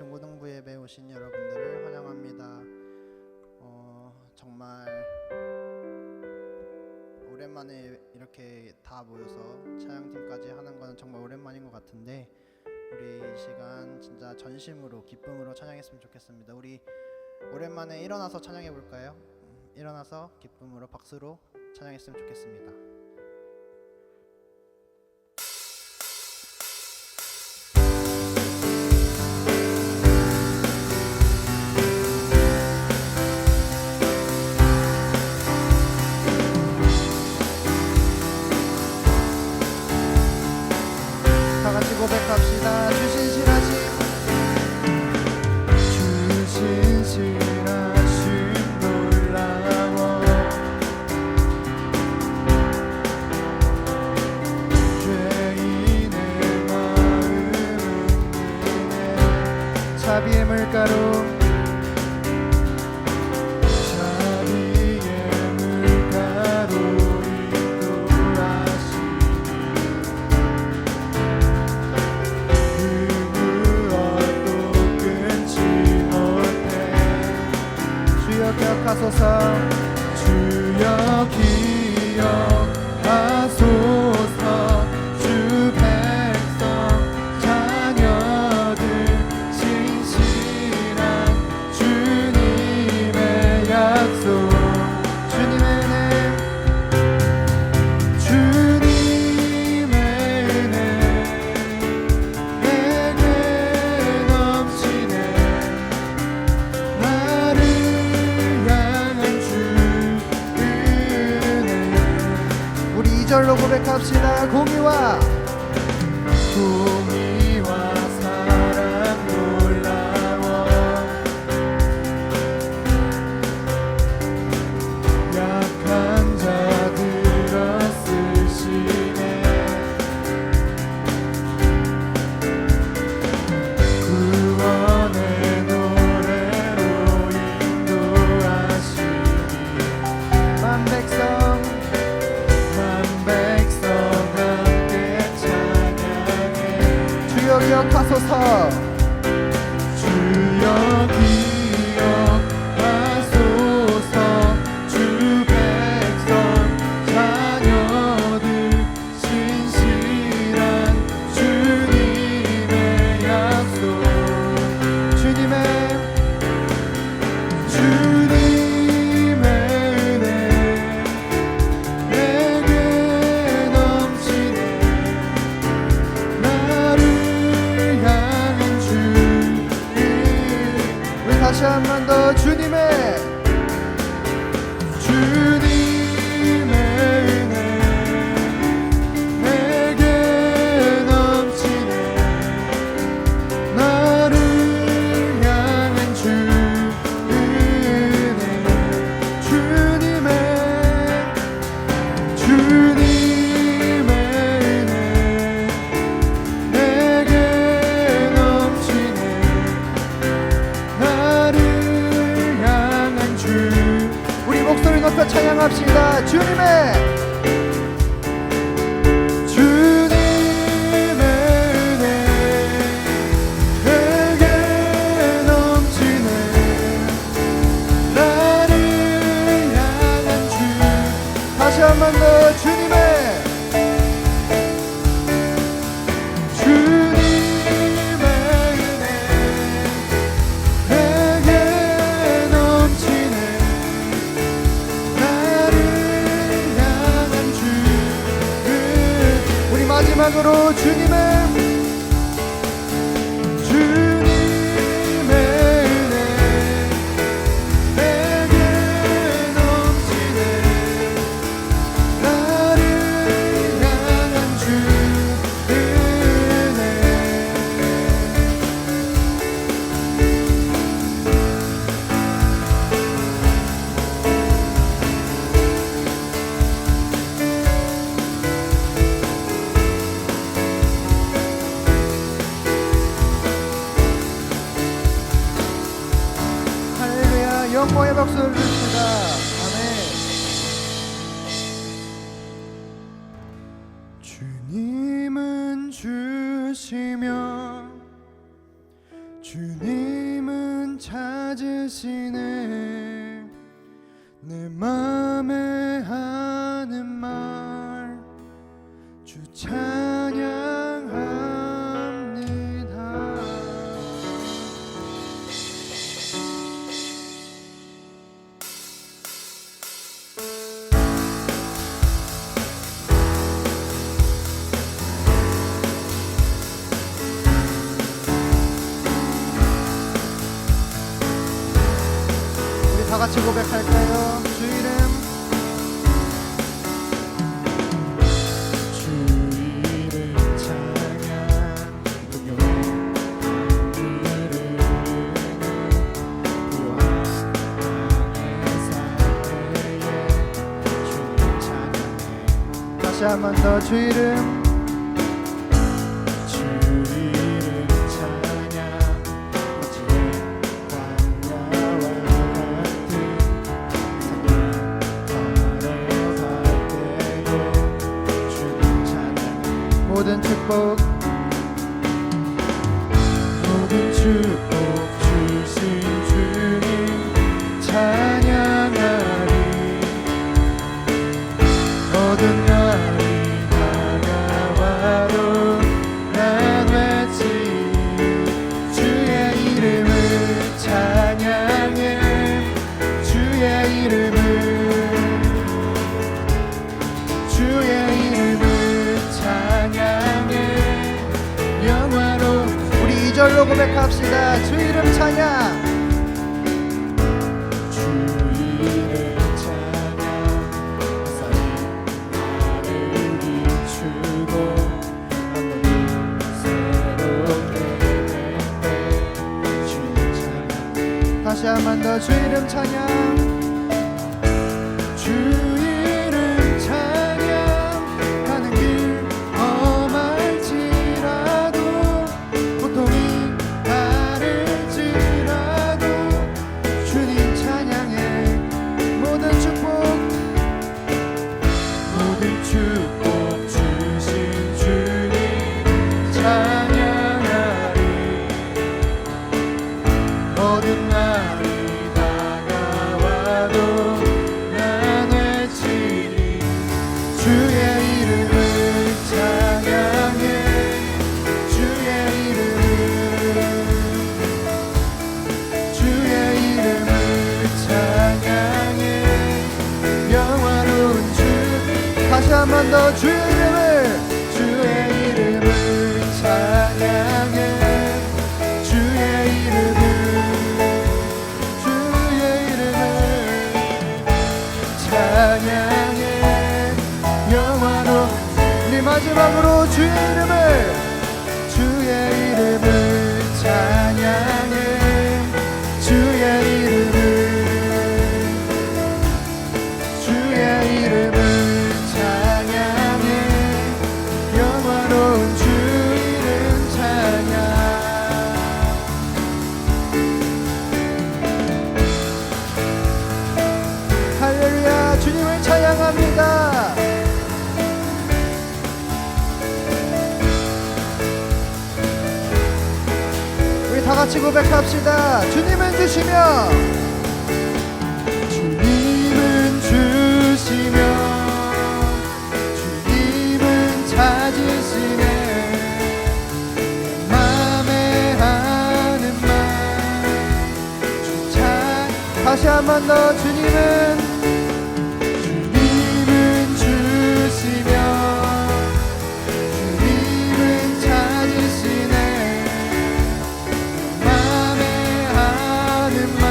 중고등부 예배 오신 여러분들을 환영합니다. 정말 오랜만에 이렇게 다 모여서 찬양팀까지 하는 건 정말 오랜만인 것 같은데, 우리 이 시간 진짜 전심으로 기쁨으로 찬양했으면 좋겠습니다. 우리 오랜만에 일어나서 찬양해 볼까요? 일어나서 기쁨으로 박수로 찬양했으면 좋겠습니다. 다 같이 고백합시다. 주신실하심 놀라워 죄인의 마음은 은혜 자비의 물가로 기억하소서. 주여 기억하소서. 주 백성 자녀들 신실한 주님의 약속. 주님의 은혜, 주님의 은혜 내게 넘치네. 나를 우리 2절로 고백합시다. 공의와 사랑 놀라워 약한 자들어 쓰시네. 구원의 노래로 인도하시니 만 백성 함께 찬양해. 주여 기억하소서. 주여 기억하소서. 주 백성 자녀들 신실한 주님의 약속. 주님의 은혜 내게 넘치네. 나를 향한 주. 우리 다시 한 번 더. 주님의 은혜 내게 넘치네. 나를 향한 주 은혜. 주님의 은혜 내게 넘치네. 나를 향한 주. 우리 목소리 높여 찬양합시다. 주님의 은혜 내게 넘치네. 나를 향한 주. 다시 한 번 더. 주님의 은혜 내게 넘치네. 나를 향한 주. 우리 마지막으로 주님의 은혜 내게 넘치네. 나를 향한 주 은혜. 할렐루야. 영광의 박수를 주십니다. 아멘. 주님은 주시며 주님은 찾으시네 내 맘에 하는 말 주 찬양합니다. 우리 다 같이 고백할까요? 주 이름 다시 한 번 더 주 이름 찬양 어찌 광야와 같은 걸어갈 때에 주님 찬양 모든 축복 주신 주님 찬양하리 모든 날이 다가와도 난 외치 주의 이름을 찬양해 주의 이름을 찬양해 영화로운 우리 2절로 고백합시다. 주 이름 찬양 다시 한 번 더 주 이름 찬양 주 이름 찬양하는 길 험할지라도 고통이 다를지라도 주님 찬양해 모든 축복 주신 주님 찬양하리 모든 날이 다가와도 난 외치리 주의 이름을 찬양해 주의 이름을 찬양해 영화로운 주 다시 한 번 더 주의 이름을 찬양해 주의 이름을 찬양해 영화로 우리 마지막으로 주의 이름을 찬양해 주의 이름을 찬양해 영화로운 주 이름 찬양 할렐루야 주님을 찬양합니다. 우리 다 같이 고백합시다. 주님은 주시며 주님은 찾으시네 맘에 하는 말 다시 한 번 더 주님은 주시며 주님은 찾으시네 맘에 하는 말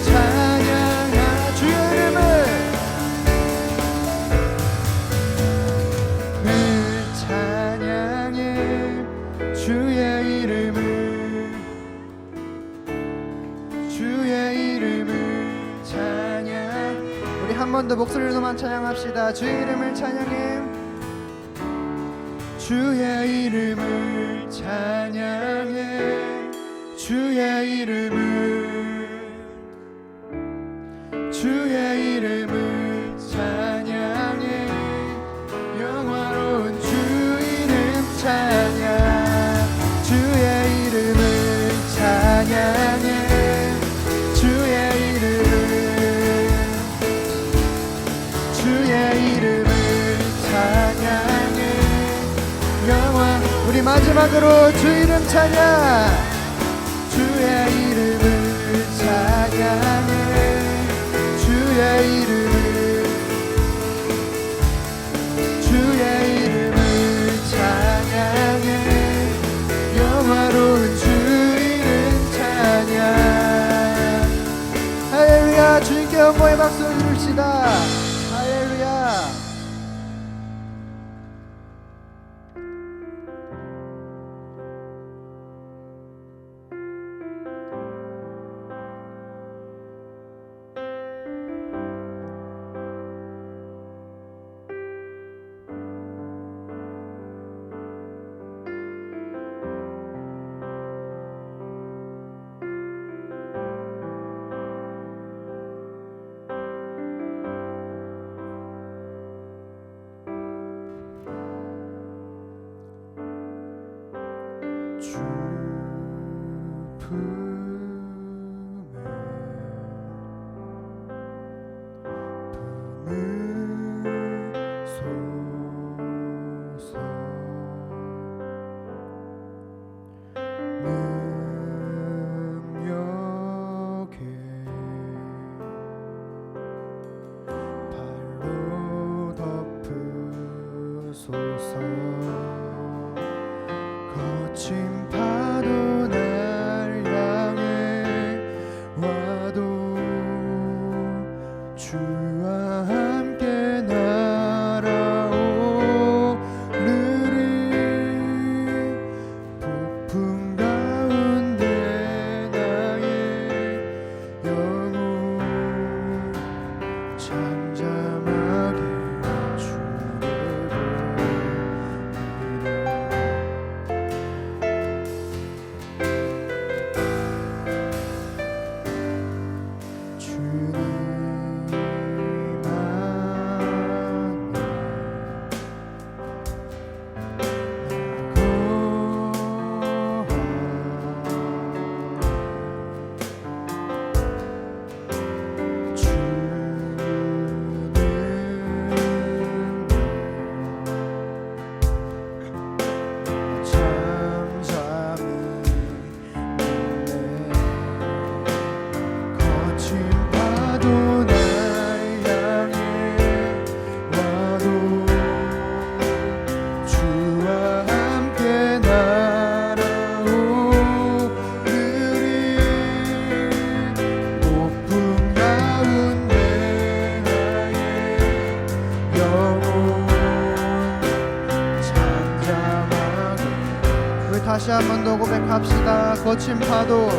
찬양하 주의 이름을 찬양해 주의 이름을 찬양 우리 한 번 더 목소리로만 찬양합시다. 주의 이름을 찬양해 주의 이름을 찬양해 주의 이름을 찬양해 영화로운 주 이름 찬양 주의 이름 주의 이름을 찬양해. 영원 우리 마지막으로 주 이름 찬양. 주의 이름을 찬양해. 주의 이름을 찬양해. 영화로운 주 이름 찬양. 할렐루야. 주님께 영광의 박수를 드립시다. 할렐루야. 주 품에 품으소서. 능력에 발로 덮으소서. 거친 파도 날 향해 와도 주와 함께 날아오르리. 폭풍 가운데 나의 영혼 잠잠하게 주를 다시 한 번 더 고백합시다. 거친 파도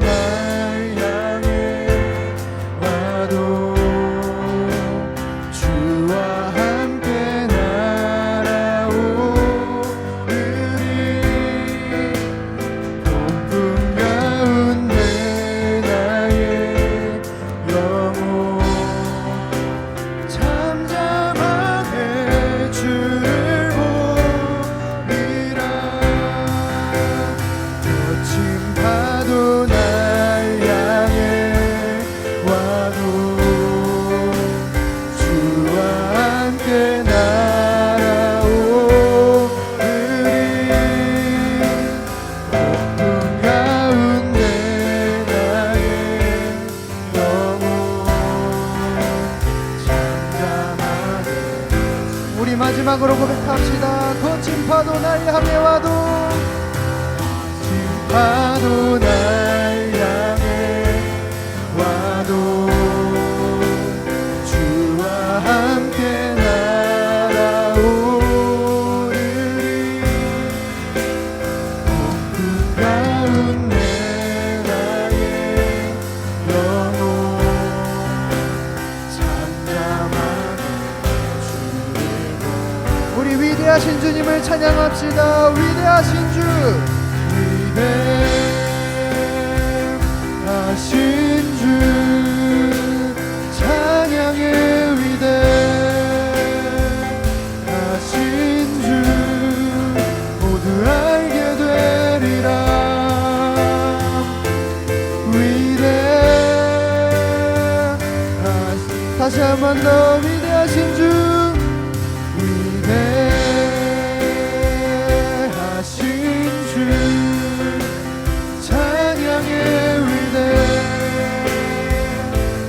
날 향해 와도 주와 함께 날아오르리. 폭풍 가운데 나의 영혼 잠잠하게 주를 보리라. 거친 파도 날 향해 와도 주와 함께 날아오르리. 폭풍 가운데 나의 영혼 잠잠하게. 우리 마지막으로 고백합시다. 거친 파도 날 향해 와도 파도 날 향해 와도 주와 함께 날아오르리. 폭풍 가운데 나의 영혼 잠잠하게 주를 보리. 우리 위대하신 주님을 찬양합시다. 위대하신 주, 위대하신 주 찬양의 위대하신 주 모두 알게 되리라. 위대하신 다시 한 번 더 위대하신 주, 위대하신 주, 찬양의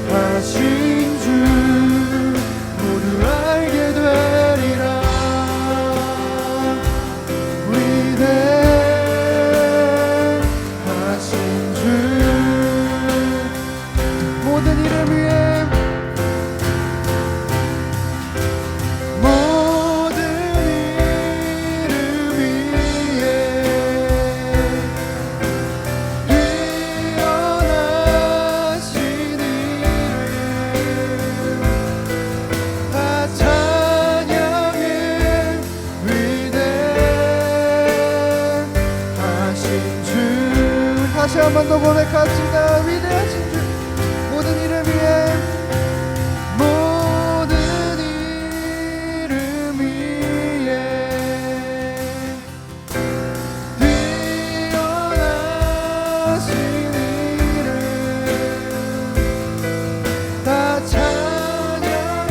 위대하신 주, 모두 알게 되리라. 위대하신 주, 모든 이름 위에, 모든 이름 위에 뛰어나신 이름, 다 찬양의 위대하신 주. 다시 한 번 더 고백합시다. 위대하신 주, 모든 이름 위에, 모든 이름 위에 뛰어나신 이름, 다 찬양의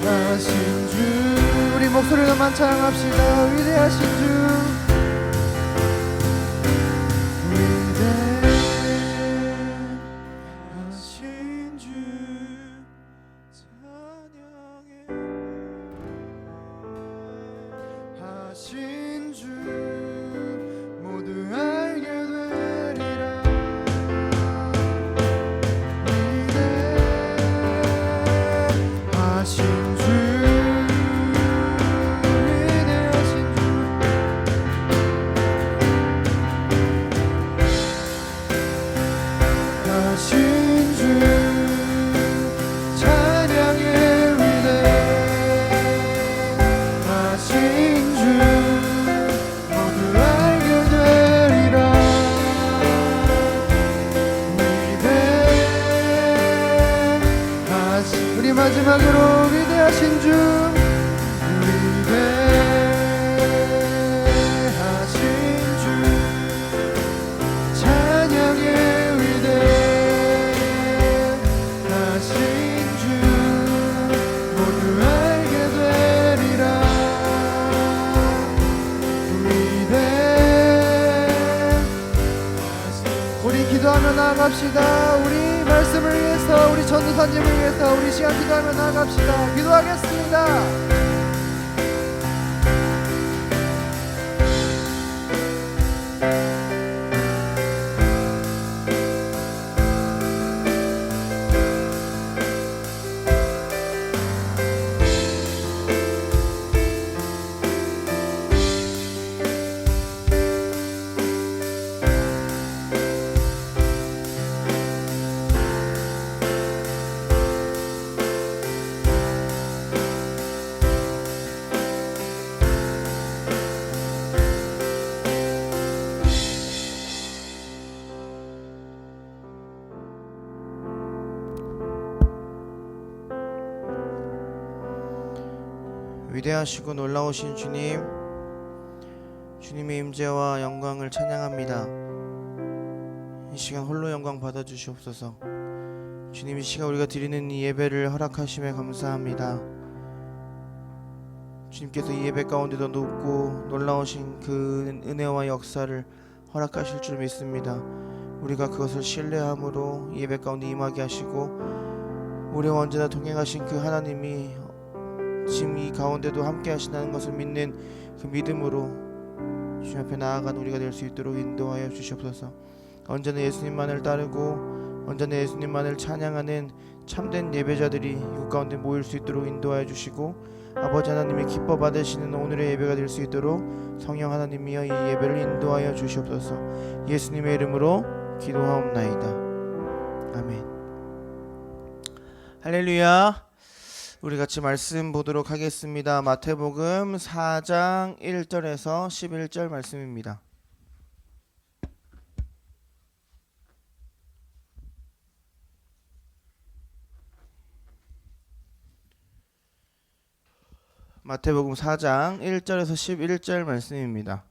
위대하신 주. 우리 목소리로만 찬양합시다. 위대하신 주, 위대하신 주, 찬양의 하신 주, 모두 알게 되리라. 위대하신 주, 위대하신 주, 하신 주, 찬양의 위대하신 주, 모두 알게 되리라. 위대하신, 우리 마지막으로 위대하신 주, 위대하신 주, 찬양의 위대하신 주, 모두 알게 되리라. 우리 기도하며 나아갑시다. 우리 말씀을 위해서, 우리 전도사님을 위해서 우리 시간 기도하며 나아갑시다. 기도하겠습니다. 위대하시고 놀라우신 주님, 주님의 임재와 영광을 찬양합니다. 이 시간 홀로 영광 받아주시옵소서. 주님, 이 시간 우리가 드리는 이 예배를 허락하심에 감사합니다. 주님께서 이 예배 가운데도 높고 놀라우신 그 은혜와 역사를 허락하실 줄 믿습니다. 우리가 그것을 신뢰함으로 이 예배 가운데 임하게 하시고, 우리와 언제나 동행하신 그 하나님이 지금 이 가운데도 함께 하신다는 것을 믿는 그 믿음으로 주님 앞에 나아간 우리가 될 수 있도록 인도하여 주시옵소서. 언제나 예수님만을 따르고 언제나 예수님만을 찬양하는 참된 예배자들이 이곳 가운데 모일 수 있도록 인도하여 주시고, 아버지 하나님이 기뻐 받으시는 오늘의 예배가 될 수 있도록 성령 하나님이여 이 예배를 인도하여 주시옵소서. 예수님의 이름으로 기도하옵나이다. 아멘. 할렐루야. 우리 같이 말씀 보도록 하겠습니다. 마태복음 4장 1절에서 11절 말씀입니다. 마태복음 4장 1절에서 11절 말씀입니다.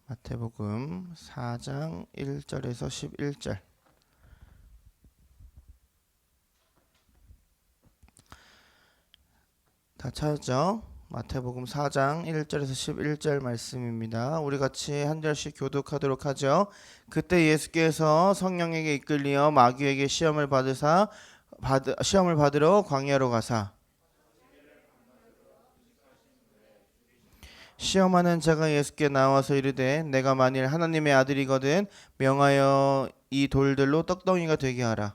마태복음 4장 1절에서 11절. 다 찾았죠? 마태복음 4장 1절에서 11절 말씀입니다. 우리 같이 한 절씩 교독하도록 하죠. 그때 예수께서 성령에게 이끌리어 마귀에게 시험을 받으러 광야로 가사 시험하는 자가 예수께 나와서 이르되 내가 만일 하나님의 아들이거든 명하여 이 돌들로 떡덩이가 되게 하라.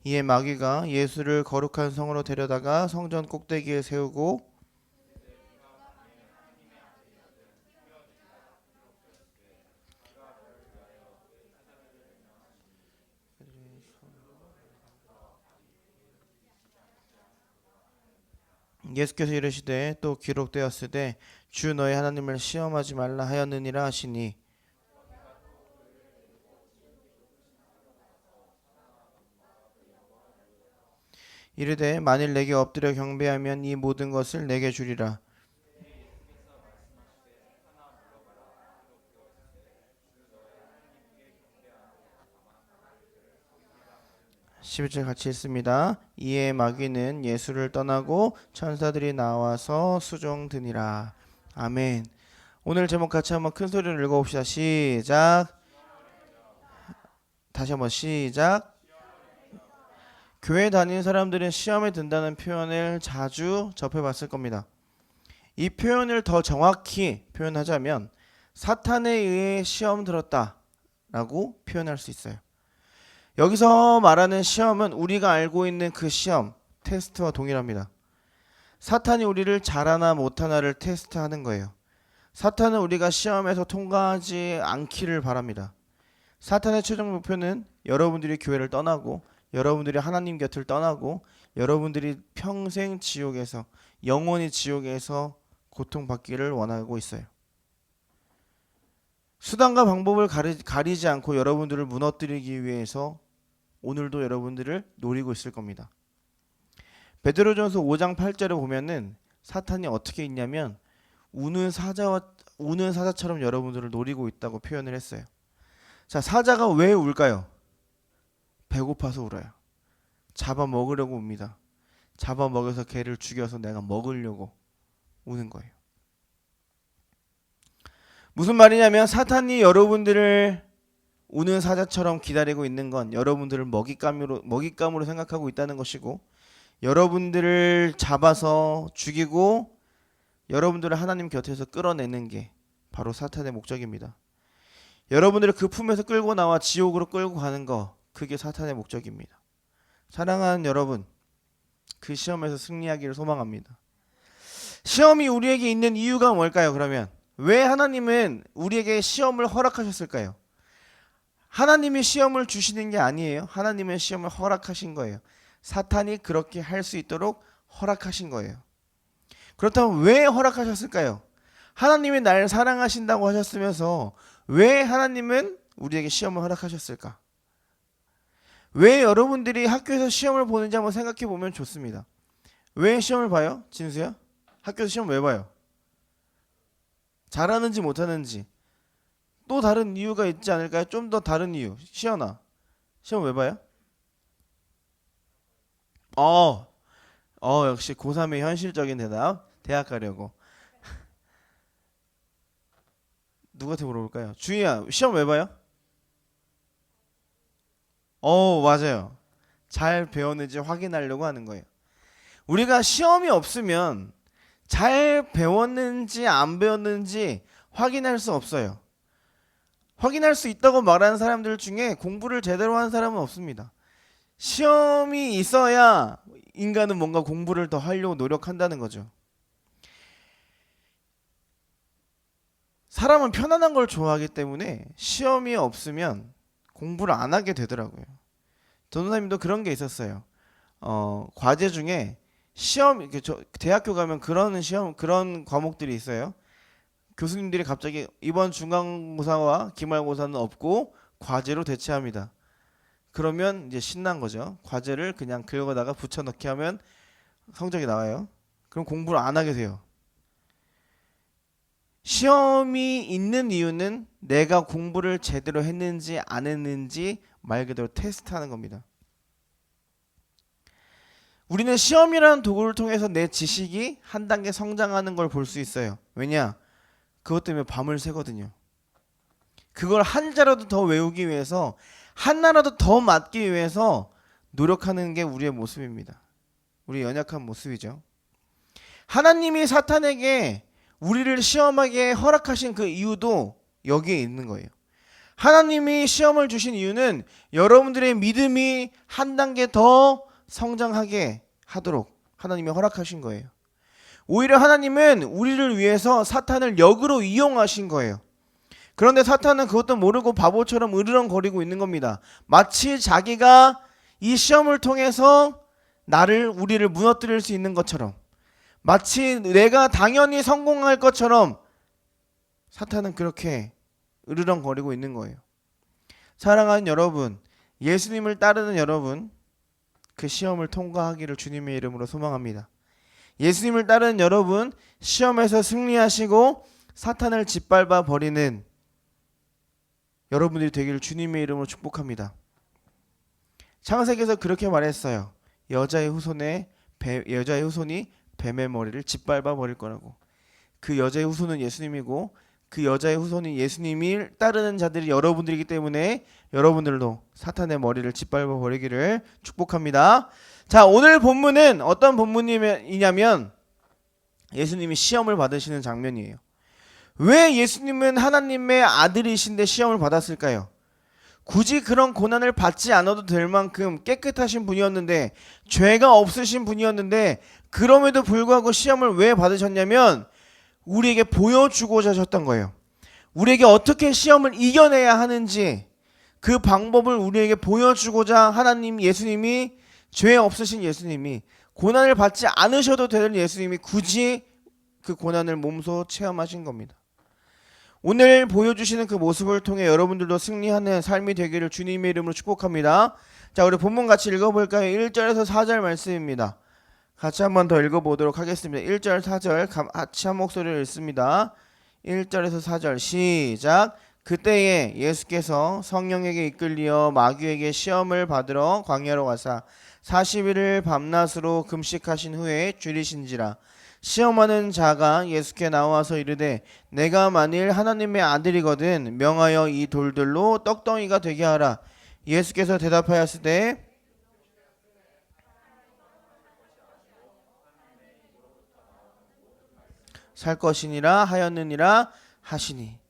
이에 마귀가 예수를 거룩한 성으로 데려다가 성전 꼭대기에 세우고 예수께서 이르시되 또 기록되었으되 주 너희 하나님을 시험하지 말라 하였느니라 하시니 이르되 만일 내게 엎드려 경배하면 이 모든 것을 내게 주리라. 11절 같이 읽습니다. 이에 마귀는 예수를 떠나고 천사들이 나와서 수종드니라. 아멘. 오늘 제목 같이 한번 큰 소리로 읽어봅시다. 시작. 다시 한번 시작. 교회 다니는 사람들은 시험에 든다는 표현을 자주 접해봤을 겁니다. 이 표현을 더 정확히 표현하자면 사탄에 의해 시험 들었다 라고 표현할 수 있어요. 여기서 말하는 시험은 우리가 알고 있는 그 시험, 테스트와 동일합니다. 사탄이 우리를 잘하나 못하나를 테스트하는 거예요. 사탄은 우리가 시험에서 통과하지 않기를 바랍니다. 사탄의 최종 목표는 여러분들이 교회를 떠나고 여러분들이 하나님 곁을 떠나고 여러분들이 평생 지옥에서 영원히 지옥에서 고통받기를 원하고 있어요. 수단과 방법을 가리지 않고 여러분들을 무너뜨리기 위해서 오늘도 여러분들을 노리고 있을 겁니다. 베드로전서 5장 8절에 보면은 사탄이 어떻게 있냐면 우는 사자처럼 여러분들을 노리고 있다고 표현을 했어요. 자, 사자가 왜 울까요? 배고파서 울어요. 잡아먹으려고 웁니다. 잡아먹여서 개를 죽여서 내가 먹으려고 우는 거예요. 무슨 말이냐면 사탄이 여러분들을 우는 사자처럼 기다리고 있는 건 여러분들을 먹잇감으로 생각하고 있다는 것이고 여러분들을 잡아서 죽이고 여러분들을 하나님 곁에서 끌어내는 게 바로 사탄의 목적입니다. 여러분들을 그 품에서 끌고 나와 지옥으로 끌고 가는 거 그게 사탄의 목적입니다. 사랑하는 여러분, 그 시험에서 승리하기를 소망합니다. 시험이 우리에게 있는 이유가 뭘까요? 그러면 왜 하나님은 우리에게 시험을 허락하셨을까요? 하나님이 시험을 주시는 게 아니에요. 하나님은 시험을 허락하신 거예요. 사탄이 그렇게 할 수 있도록 허락하신 거예요. 그렇다면 왜 허락하셨을까요? 하나님이 나를 사랑하신다고 하셨으면서 왜 하나님은 우리에게 시험을 허락하셨을까? 왜 여러분들이 학교에서 시험을 보는지 한번 생각해 보면 좋습니다. 왜 시험을 봐요? 진수야? 학교에서 시험 왜 봐요? 잘하는지 못하는지. 또 다른 이유가 있지 않을까요? 좀 더 다른 이유. 시연아, 시험 왜 봐요? 역시 고3의 현실적인 대답. 대학 가려고. 누구한테 물어볼까요? 주희야, 시험 왜 봐요? 맞아요. 잘 배웠는지 확인하려고 하는 거예요. 우리가 시험이 없으면 잘 배웠는지 안 배웠는지 확인할 수 없어요. 확인할 수 있다고 말하는 사람들 중에 공부를 제대로 한 사람은 없습니다. 시험이 있어야 인간은 뭔가 공부를 더 하려고 노력한다는 거죠. 사람은 편안한 걸 좋아하기 때문에 시험이 없으면 공부를 안 하게 되더라고요. 전도사님도 그런 게 있었어요. 과제 중에 시험, 대학교 가면 그런 과목들이 있어요. 교수님들이 갑자기 이번 중간고사와 기말고사는 없고 과제로 대체합니다. 그러면 이제 신난 거죠. 과제를 그냥 긁어다가 붙여넣기 하면 성적이 나와요. 그럼 공부를 안 하게 돼요. 시험이 있는 이유는 내가 공부를 제대로 했는지 안 했는지 말 그대로 테스트하는 겁니다. 우리는 시험이라는 도구를 통해서 내 지식이 한 단계 성장하는 걸 볼 수 있어요. 왜냐? 그것 때문에 밤을 새거든요. 그걸 한 자라도 더 외우기 위해서, 하나라도 더 맞기 위해서 노력하는 게 우리의 모습입니다. 우리의 연약한 모습이죠. 하나님이 사탄에게 우리를 시험하게 허락하신 그 이유도 여기에 있는 거예요. 하나님이 시험을 주신 이유는 여러분들의 믿음이 한 단계 더 성장하게 하도록 하나님이 허락하신 거예요. 오히려 하나님은 우리를 위해서 사탄을 역으로 이용하신 거예요. 그런데 사탄은 그것도 모르고 바보처럼 으르렁거리고 있는 겁니다. 마치 자기가 이 시험을 통해서 우리를 무너뜨릴 수 있는 것처럼, 마치 내가 당연히 성공할 것처럼 사탄은 그렇게 으르렁거리고 있는 거예요. 사랑하는 여러분, 예수님을 따르는 여러분, 그 시험을 통과하기를 주님의 이름으로 소망합니다. 예수님을 따르는 여러분, 시험에서 승리하시고 사탄을 짓밟아 버리는 여러분들이 되기를 주님의 이름으로 축복합니다. 창세기에서 그렇게 말했어요. 여자의 후손이 뱀의 머리를 짓밟아 버릴 거라고. 그 여자의 후손은 예수님이고, 그 여자의 후손이 예수님을 따르는 자들이 여러분들이기 때문에 여러분들도 사탄의 머리를 짓밟아 버리기를 축복합니다. 자, 오늘 본문은 어떤 본문이냐면 예수님이 시험을 받으시는 장면이에요. 왜 예수님은 하나님의 아들이신데 시험을 받았을까요? 굳이 그런 고난을 받지 않아도 될 만큼 깨끗하신 분이었는데, 죄가 없으신 분이었는데, 그럼에도 불구하고 시험을 왜 받으셨냐면 우리에게 보여주고자 하셨던 거예요. 우리에게 어떻게 시험을 이겨내야 하는지 그 방법을 우리에게 보여주고자 예수님이, 죄 없으신 예수님이, 고난을 받지 않으셔도 되는 예수님이 굳이 그 고난을 몸소 체험하신 겁니다. 오늘 보여주시는 그 모습을 통해 여러분들도 승리하는 삶이 되기를 주님의 이름으로 축복합니다. 자, 우리 본문 같이 읽어볼까요? 1절에서 4절 말씀입니다. 같이 한번 더 읽어보도록 하겠습니다. 1절 4절 같이 한 목소리로 읽습니다. 1절에서 4절 시작. 그때에 예수께서 성령에게 이끌리어 마귀에게 시험을 받으러 광야로 가사 40일을 밤낮으로 금식하신 후에 줄이신지라. 시험하는 자가 예수께 나와서 이르되 내가 만일 하나님의 아들이거든 명하여 이 돌들로 떡덩이가 되게 하라. 예수께서 대답하였으되 살 것이니라 하였느니라 하시니.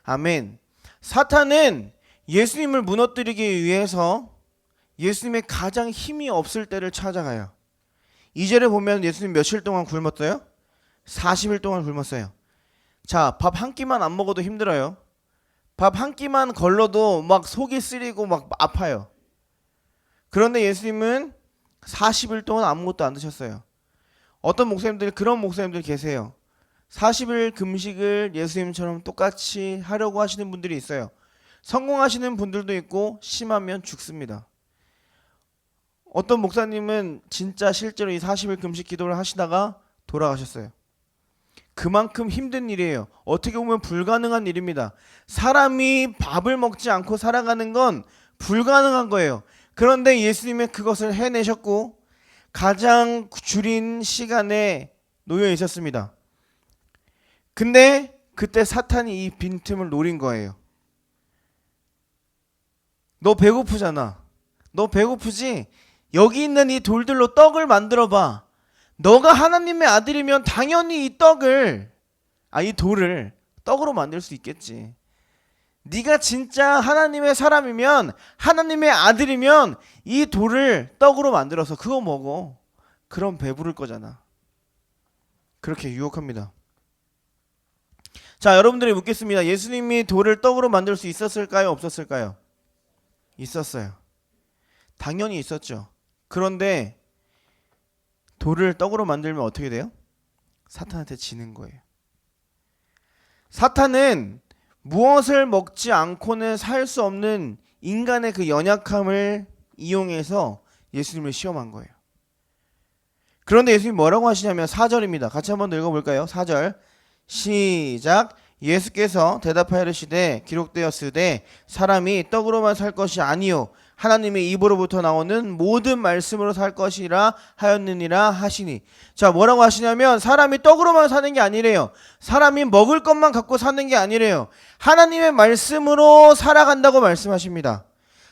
아멘. 사탄은 예수님을 무너뜨리기 위해서 예수님의 가장 힘이 없을 때를 찾아가요. 2절에 보면 예수님 며칠 동안 굶었어요? 40일 동안 굶었어요. 자, 밥 한 끼만 안 먹어도 힘들어요. 밥 한 끼만 걸러도 막 속이 쓰리고 막 아파요. 그런데 예수님은 40일 동안 아무것도 안 드셨어요. 그런 목사님들 계세요. 40일 금식을 예수님처럼 똑같이 하려고 하시는 분들이 있어요. 성공하시는 분들도 있고 심하면 죽습니다. 어떤 목사님은 진짜 실제로 이 40일 금식 기도를 하시다가 돌아가셨어요. 그만큼 힘든 일이에요. 어떻게 보면 불가능한 일입니다. 사람이 밥을 먹지 않고 살아가는 건 불가능한 거예요. 그런데 예수님은 그것을 해내셨고 가장 줄인 시간에 놓여 있었습니다. 근데 그때 사탄이 이 빈틈을 노린 거예요. 너 배고프잖아. 너 배고프지? 여기 있는 이 돌들로 떡을 만들어 봐. 너가 하나님의 아들이면 당연히 이 돌을 떡으로 만들 수 있겠지. 네가 진짜 하나님의 사람이면, 하나님의 아들이면 이 돌을 떡으로 만들어서 그거 먹어. 그럼 배부를 거잖아. 그렇게 유혹합니다. 자, 여러분들이 묻겠습니다. 예수님이 돌을 떡으로 만들 수 있었을까요? 없었을까요? 있었어요. 당연히 있었죠. 그런데 돌을 떡으로 만들면 어떻게 돼요? 사탄한테 지는 거예요. 사탄은 무엇을 먹지 않고는 살 수 없는 인간의 그 연약함을 이용해서 예수님을 시험한 거예요. 그런데 예수님이 뭐라고 하시냐면 4절입니다. 같이 한번 읽어볼까요? 4절 시작. 예수께서 대답하여 이르시되 기록되었으되 사람이 떡으로만 살 것이 아니요 하나님의 입으로부터 나오는 모든 말씀으로 살 것이라 하였느니라 하시니. 자, 뭐라고 하시냐면 사람이 떡으로만 사는 게 아니래요. 사람이 먹을 것만 갖고 사는 게 아니래요. 하나님의 말씀으로 살아간다고 말씀하십니다.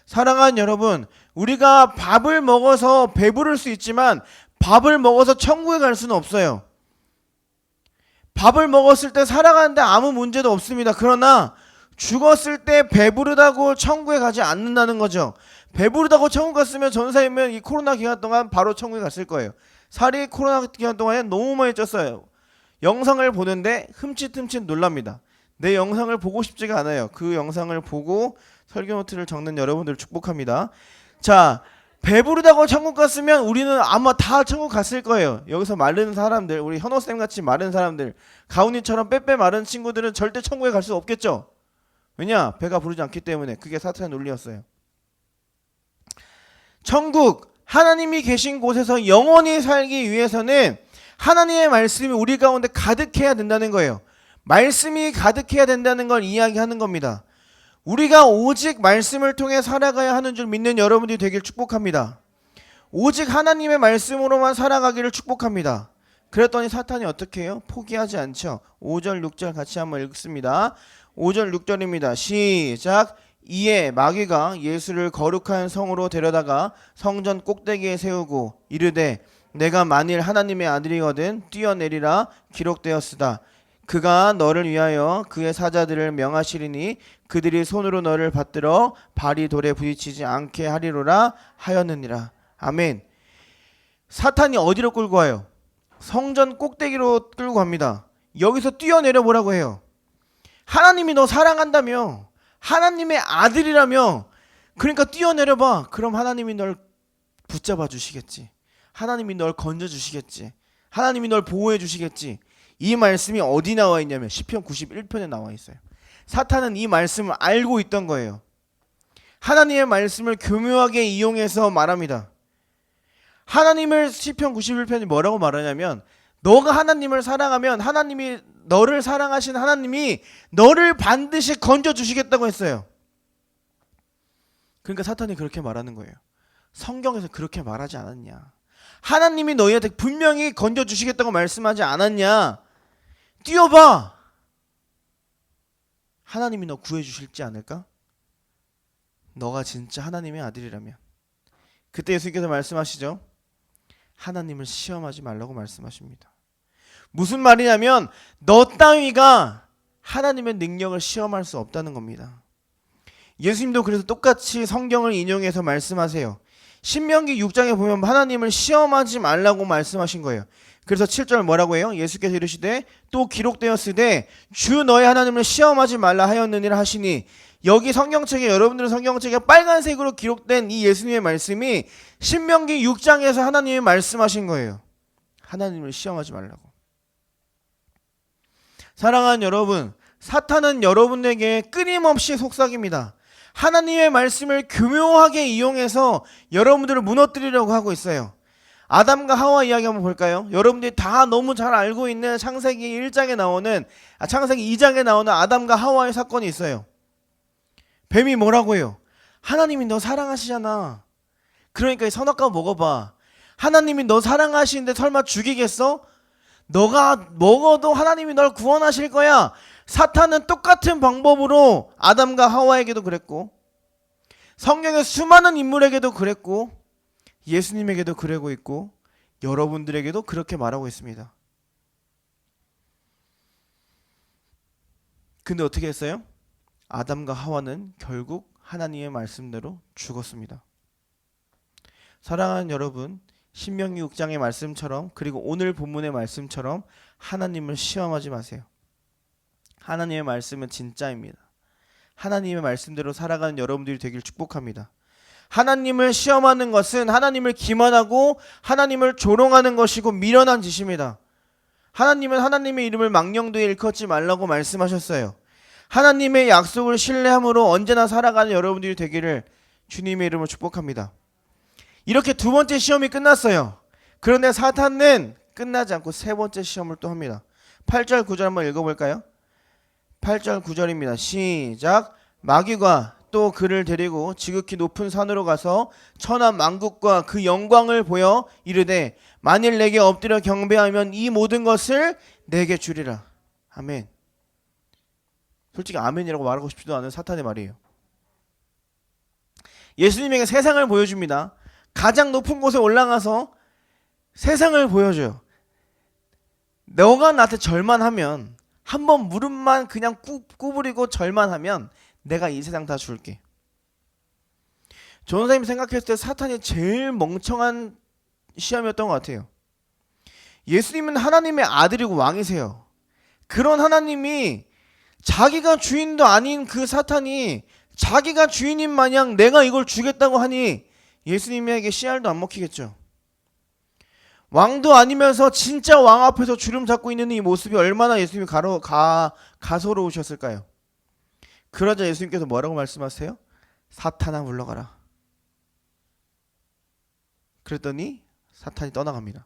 사랑하는 여러분, 우리가 밥을 먹어서 배부를 수 있지만 밥을 먹어서 천국에 갈 수는 없어요. 밥을 먹었을 때 살아가는데 아무 문제도 없습니다. 그러나 죽었을 때 배부르다고 천국에 가지 않는다는 거죠. 배부르다고 천국 갔으면 전사이면 이 코로나 기간 동안 바로 천국에 갔을 거예요. 살이 코로나 기간 동안에 너무 많이 쪘어요. 영상을 보는데 흠칫흠칫 놀랍니다. 내 영상을 보고 싶지가 않아요. 그 영상을 보고 설교 노트를 적는 여러분들 축복합니다. 자, 배부르다고 천국 갔으면 우리는 아마 다 천국 갔을 거예요. 여기서 마른 사람들, 우리 현호쌤 같이 마른 사람들, 가훈이처럼 빼빼 마른 친구들은 절대 천국에 갈 수 없겠죠. 왜냐? 배가 부르지 않기 때문에. 그게 사탄의 논리였어요. 천국, 하나님이 계신 곳에서 영원히 살기 위해서는 하나님의 말씀이 우리 가운데 가득해야 된다는 거예요. 말씀이 가득해야 된다는 걸 이야기하는 겁니다. 우리가 오직 말씀을 통해 살아가야 하는 줄 믿는 여러분들이 되길 축복합니다. 오직 하나님의 말씀으로만 살아가기를 축복합니다. 그랬더니 사탄이 어떻게 해요? 포기하지 않죠. 5절 6절 같이 한번 읽습니다. 5절 6절입니다. 시작. 이에 마귀가 예수를 거룩한 성으로 데려다가 성전 꼭대기에 세우고 이르되 내가 만일 하나님의 아들이거든 뛰어내리라 기록되었으다. 그가 너를 위하여 그의 사자들을 명하시리니 그들이 손으로 너를 받들어 발이 돌에 부딪히지 않게 하리로라 하였느니라. 아멘. 사탄이 어디로 끌고 와요? 성전 꼭대기로 끌고 갑니다. 여기서 뛰어내려 보라고 해요. 하나님이 너 사랑한다며, 하나님의 아들이라며, 그러니까 뛰어내려봐. 그럼 하나님이 널 붙잡아 주시겠지. 하나님이 널 건져 주시겠지. 하나님이 널 보호해 주시겠지. 이 말씀이 어디 나와 있냐면 시편 91편에 나와 있어요. 사탄은 이 말씀을 알고 있던 거예요. 하나님의 말씀을 교묘하게 이용해서 말합니다. 하나님을 시편 91편이 뭐라고 말하냐면 너가 하나님을 사랑하면 하나님이 너를 사랑하신 하나님이 너를 반드시 건져 주시겠다고 했어요. 그러니까 사탄이 그렇게 말하는 거예요. 성경에서 그렇게 말하지 않았냐? 하나님이 너희한테 분명히 건져 주시겠다고 말씀하지 않았냐? 뛰어봐. 하나님이 너 구해 주실지 않을까? 너가 진짜 하나님의 아들이라면. 그때 예수님께서 말씀하시죠. 하나님을 시험하지 말라고 말씀하십니다. 무슨 말이냐면 너 따위가 하나님의 능력을 시험할 수 없다는 겁니다. 예수님도 그래서 똑같이 성경을 인용해서 말씀하세요. 신명기 6장에 보면 하나님을 시험하지 말라고 말씀하신 거예요. 그래서 7절 뭐라고 해요? 예수께서 이르시되 또 기록되었으되 주 너의 하나님을 시험하지 말라 하였느니라 하시니. 여기 성경책에 여러분들의 성경책에 빨간색으로 기록된 이 예수님의 말씀이 신명기 6장에서 하나님이 말씀하신 거예요. 하나님을 시험하지 말라고. 사랑하는 여러분, 사탄은 여러분에게 끊임없이 속삭입니다. 하나님의 말씀을 교묘하게 이용해서 여러분들을 무너뜨리려고 하고 있어요. 아담과 하와 이야기 한번 볼까요? 여러분들이 다 너무 잘 알고 있는 창세기 1장에 나오는 창세기 2장에 나오는 아담과 하와의 사건이 있어요. 뱀이 뭐라고 해요? 하나님이 너 사랑하시잖아. 그러니까 이 선악과 먹어봐. 하나님이 너 사랑하시는데 설마 죽이겠어? 너가 먹어도 하나님이 널 구원하실 거야. 사탄은 똑같은 방법으로 아담과 하와에게도 그랬고 성경의 수많은 인물에게도 그랬고 예수님에게도 그러고 있고 여러분들에게도 그렇게 말하고 있습니다. 근데 어떻게 했어요? 아담과 하와는 결국 하나님의 말씀대로 죽었습니다. 사랑하는 여러분, 신명기 6장의 말씀처럼 그리고 오늘 본문의 말씀처럼 하나님을 시험하지 마세요. 하나님의 말씀은 진짜입니다. 하나님의 말씀대로 살아가는 여러분들이 되길 축복합니다. 하나님을 시험하는 것은 하나님을 기만하고 하나님을 조롱하는 것이고 미련한 짓입니다. 하나님은 하나님의 이름을 망령되이 일컫지 말라고 말씀하셨어요. 하나님의 약속을 신뢰함으로 언제나 살아가는 여러분들이 되기를 주님의 이름으로 축복합니다. 이렇게 두 번째 시험이 끝났어요. 그런데 사탄은 끝나지 않고 세 번째 시험을 또 합니다. 8절 9절 한번 읽어볼까요? 8절 9절입니다. 시작. 마귀가 또 그를 데리고 지극히 높은 산으로 가서 천하 만국과 그 영광을 보여 이르되 만일 내게 엎드려 경배하면 이 모든 것을 내게 주리라. 아멘. 솔직히 아멘이라고 말하고 싶지도 않은 사탄의 말이에요. 예수님에게 세상을 보여줍니다. 가장 높은 곳에 올라가서 세상을 보여줘요. 너가 나한테 절만 하면, 한번 무릎만 그냥 구부리고 절만 하면 내가 이 세상 다 줄게. 전사님이 생각했을 때 사탄이 제일 멍청한 시험이었던 것 같아요. 예수님은 하나님의 아들이고 왕이세요. 그런 하나님이 자기가 주인도 아닌 그 사탄이 자기가 주인인 마냥 내가 이걸 주겠다고 하니 예수님에게 씨알도 안 먹히겠죠. 왕도 아니면서 진짜 왕 앞에서 주름 잡고 있는 이 모습이 얼마나 예수님이 가소로우셨을까요? 그러자 예수님께서 뭐라고 말씀하세요? 사탄아 물러가라. 그랬더니 사탄이 떠나갑니다.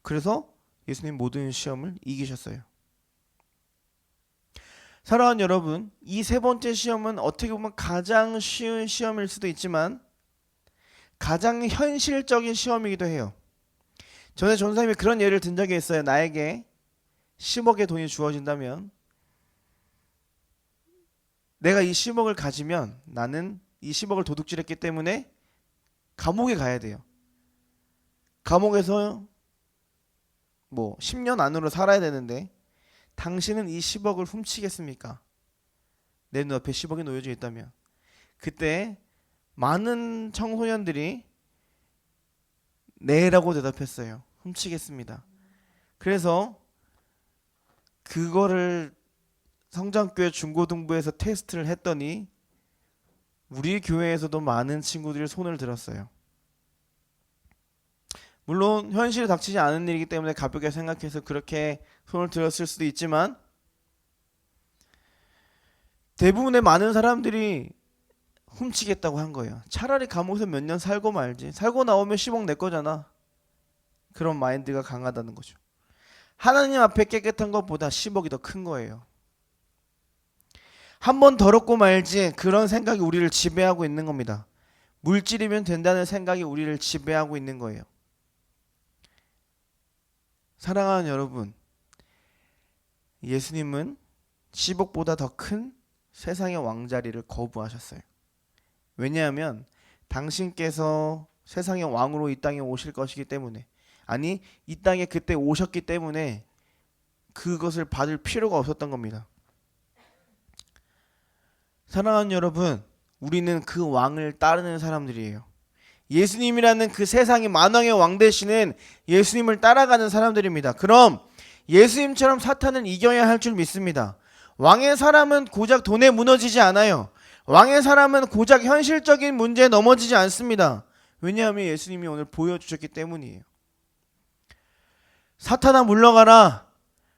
그래서 예수님 모든 시험을 이기셨어요. 사랑하는 여러분, 이 세 번째 시험은 어떻게 보면 가장 쉬운 시험일 수도 있지만 가장 현실적인 시험이기도 해요. 전에 전사님이 그런 예를 든 적이 있어요. 나에게 10억의 돈이 주어진다면 내가 이 10억을 가지면 나는 이 10억을 도둑질했기 때문에 감옥에 가야 돼요. 감옥에서 뭐 10년 안으로 살아야 되는데 당신은 이 10억을 훔치겠습니까? 내 눈앞에 10억이 놓여져 있다면. 그때 많은 청소년들이 네라고 대답했어요. 훔치겠습니다. 그래서 그거를 성장교회 중고등부에서 테스트를 했더니 우리 교회에서도 많은 친구들이 손을 들었어요. 물론 현실에 닥치지 않은 일이기 때문에 가볍게 생각해서 그렇게 손을 들었을 수도 있지만 대부분의 많은 사람들이 훔치겠다고 한 거예요. 차라리 감옥에서 몇 년 살고 말지. 살고 나오면 10억 내 거잖아. 그런 마인드가 강하다는 거죠. 하나님 앞에 깨끗한 것보다 10억이 더 큰 거예요. 한 번 더럽고 말지 그런 생각이 우리를 지배하고 있는 겁니다. 물질이면 된다는 생각이 우리를 지배하고 있는 거예요. 사랑하는 여러분, 예수님은 10억보다 더 큰 세상의 왕자리를 거부하셨어요. 왜냐하면 당신께서 세상의 왕으로 이 땅에 오실 것이기 때문에, 아니 이 땅에 그때 오셨기 때문에 그것을 받을 필요가 없었던 겁니다. 사랑하는 여러분, 우리는 그 왕을 따르는 사람들이에요. 예수님이라는 그 세상의 만왕의 왕 되시는 예수님을 따라가는 사람들입니다. 그럼 예수님처럼 사탄은 이겨야 할 줄 믿습니다. 왕의 사람은 고작 돈에 무너지지 않아요. 왕의 사람은 고작 현실적인 문제에 넘어지지 않습니다. 왜냐하면 예수님이 오늘 보여주셨기 때문이에요. 사탄아 물러가라.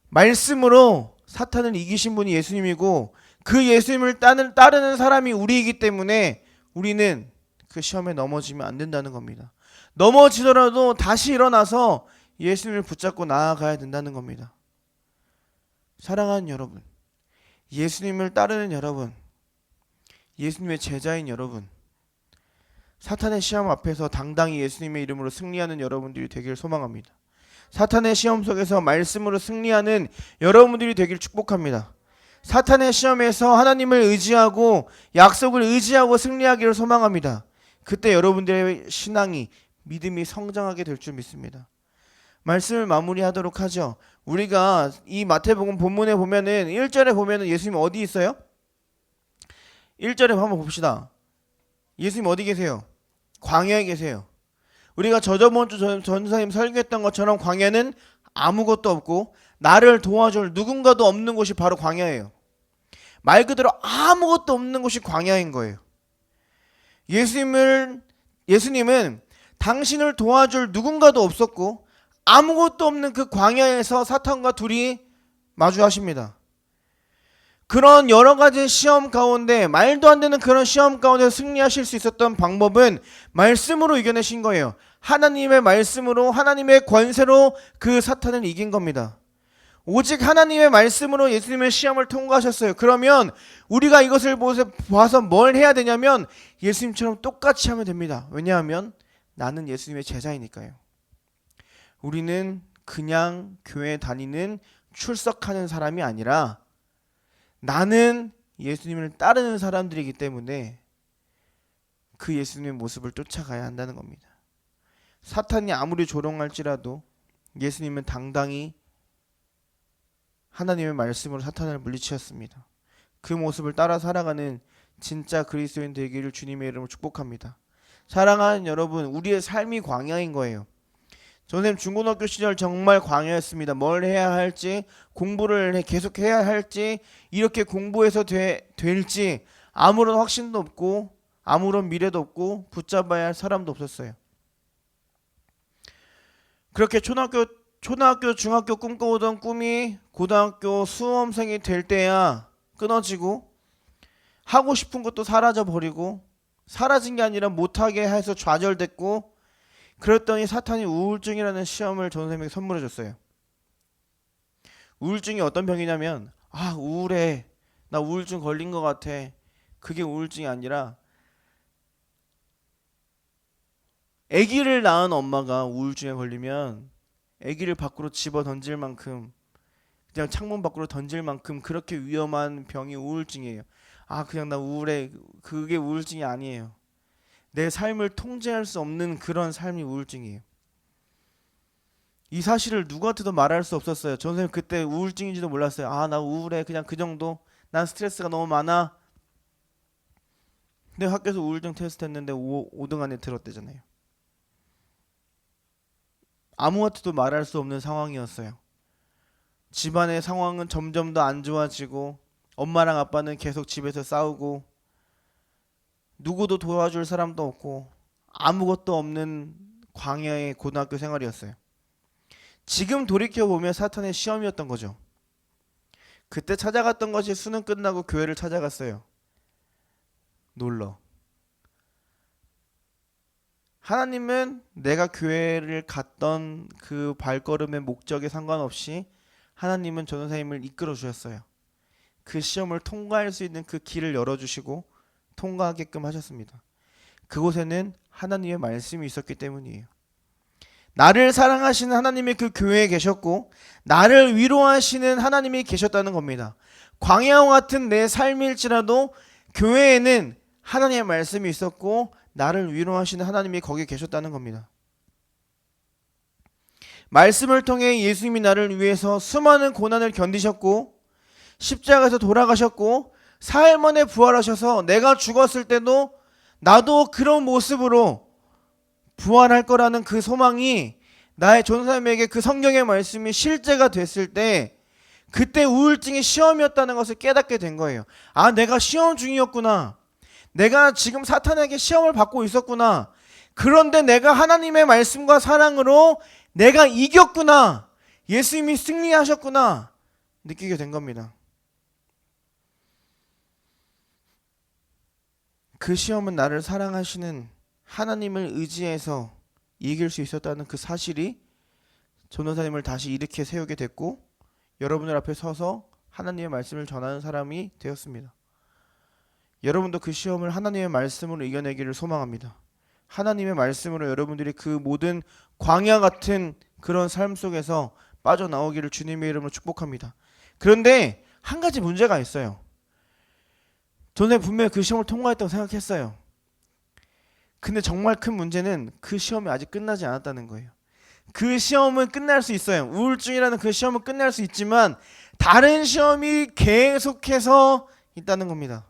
말씀으로 사탄을 이기신 분이 예수님이고 그 예수님을 따르는 사람이 우리이기 때문에 우리는 그 시험에 넘어지면 안 된다는 겁니다. 넘어지더라도 다시 일어나서 예수님을 붙잡고 나아가야 된다는 겁니다. 사랑하는 여러분, 예수님을 따르는 여러분, 예수님의 제자인 여러분, 사탄의 시험 앞에서 당당히 예수님의 이름으로 승리하는 여러분들이 되길 소망합니다. 사탄의 시험 속에서 말씀으로 승리하는 여러분들이 되길 축복합니다. 사탄의 시험에서 하나님을 의지하고 약속을 의지하고 승리하기를 소망합니다. 그때 여러분들의 신앙이, 믿음이 성장하게 될 줄 믿습니다. 말씀을 마무리하도록 하죠. 우리가 이 마태복음 본문에 보면은 1절에 보면은 예수님 어디 있어요? 1절에 한번 봅시다. 예수님 어디 계세요? 광야에 계세요. 우리가 저번 주 전사님 설교했던 것처럼 광야는 아무것도 없고 나를 도와줄 누군가도 없는 곳이 바로 광야예요. 말 그대로 아무것도 없는 곳이 광야인 거예요. 예수님은 당신을 도와줄 누군가도 없었고 아무것도 없는 그 광야에서 사탄과 둘이 마주하십니다. 그런 여러 가지 시험 가운데, 말도 안 되는 그런 시험 가운데 승리하실 수 있었던 방법은 말씀으로 이겨내신 거예요. 하나님의 말씀으로, 하나님의 권세로 그 사탄을 이긴 겁니다. 오직 하나님의 말씀으로 예수님의 시험을 통과하셨어요. 그러면 우리가 이것을 봐서 뭘 해야 되냐면 예수님처럼 똑같이 하면 됩니다. 왜냐하면 나는 예수님의 제자이니까요. 우리는 그냥 교회 다니는 출석하는 사람이 아니라 나는 예수님을 따르는 사람들이기 때문에 그 예수님의 모습을 쫓아가야 한다는 겁니다. 사탄이 아무리 조롱할지라도 예수님은 당당히 하나님의 말씀으로 사탄을 물리치셨습니다. 그 모습을 따라 살아가는 진짜 그리스도인 되기를 주님의 이름으로 축복합니다. 사랑하는 여러분, 우리의 삶이 광야인 거예요. 선생님 중고등학교 시절 정말 광야였습니다. 뭘 해야 할지, 공부를 계속 해야 할지, 이렇게 공부해서 될지 아무런 확신도 없고 아무런 미래도 없고 붙잡아야 할 사람도 없었어요. 그렇게 초등학교, 중학교 꿈꿔오던 꿈이 고등학교 수험생이 될 때야 끊어지고, 하고 싶은 것도 사라져버리고, 사라진 게 아니라 못하게 해서 좌절됐고, 그랬더니 사탄이 우울증이라는 시험을 전 선생님에게 선물해 줬어요. 우울증이 어떤 병이냐면, 우울해, 나 우울증 걸린 것 같아. 그게 우울증이 아니라 아기를 낳은 엄마가 우울증에 걸리면 아기를 밖으로 집어 던질 만큼, 그냥 창문 밖으로 던질 만큼 그렇게 위험한 병이 우울증이에요. 그냥 나 우울해. 그게 우울증이 아니에요. 내 삶을 통제할 수 없는 그런 삶이 우울증이에요. 이 사실을 누구한테도 말할 수 없었어요. 전 선생님 그때 우울증인지도 몰랐어요. 나 우울해. 그냥 그 정도. 난 스트레스가 너무 많아. 근데 학교에서 우울증 테스트 했는데 5등 안에 들었대잖아요. 아무한테도 말할 수 없는 상황이었어요. 집안의 상황은 점점 더 안 좋아지고, 엄마랑 아빠는 계속 집에서 싸우고, 누구도 도와줄 사람도 없고, 아무것도 없는 광야의 고등학교 생활이었어요. 지금 돌이켜보면 사탄의 시험이었던 거죠. 그때 찾아갔던 것이 수능 끝나고 교회를 찾아갔어요. 놀러. 하나님은 내가 교회를 갔던 그 발걸음의 목적에 상관없이 하나님은 전도사님을 이끌어 주셨어요. 그 시험을 통과할 수 있는 그 길을 열어주시고 통과하게끔 하셨습니다. 그곳에는 하나님의 말씀이 있었기 때문이에요. 나를 사랑하시는 하나님이 그 교회에 계셨고, 나를 위로하시는 하나님이 계셨다는 겁니다. 광야와 같은 내 삶일지라도 교회에는 하나님의 말씀이 있었고, 나를 위로하시는 하나님이 거기에 계셨다는 겁니다. 말씀을 통해 예수님이 나를 위해서 수많은 고난을 견디셨고, 십자가에서 돌아가셨고, 사흘 만에 부활하셔서 내가 죽었을 때도 나도 그런 모습으로 부활할 거라는 그 소망이 나의 전사님에게 그 성경의 말씀이 실제가 됐을 때, 그때 우울증이 시험이었다는 것을 깨닫게 된 거예요. 내가 시험 중이었구나. 내가 지금 사탄에게 시험을 받고 있었구나. 그런데 내가 하나님의 말씀과 사랑으로 내가 이겼구나. 예수님이 승리하셨구나. 느끼게 된 겁니다. 그 시험은 나를 사랑하시는 하나님을 의지해서 이길 수 있었다는 그 사실이 전도사님을 다시 일으켜 세우게 됐고, 여러분들 앞에 서서 하나님의 말씀을 전하는 사람이 되었습니다. 여러분도 그 시험을 하나님의 말씀으로 이겨내기를 소망합니다. 하나님의 말씀으로 여러분들이 그 모든 광야 같은 그런 삶 속에서 빠져나오기를 주님의 이름으로 축복합니다. 그런데 한 가지 문제가 있어요. 저는 분명히 그 시험을 통과했다고 생각했어요. 근데 정말 큰 문제는 그 시험이 아직 끝나지 않았다는 거예요. 그 시험은 끝날 수 있어요. 우울증이라는 그 시험은 끝날 수 있지만 다른 시험이 계속해서 있다는 겁니다.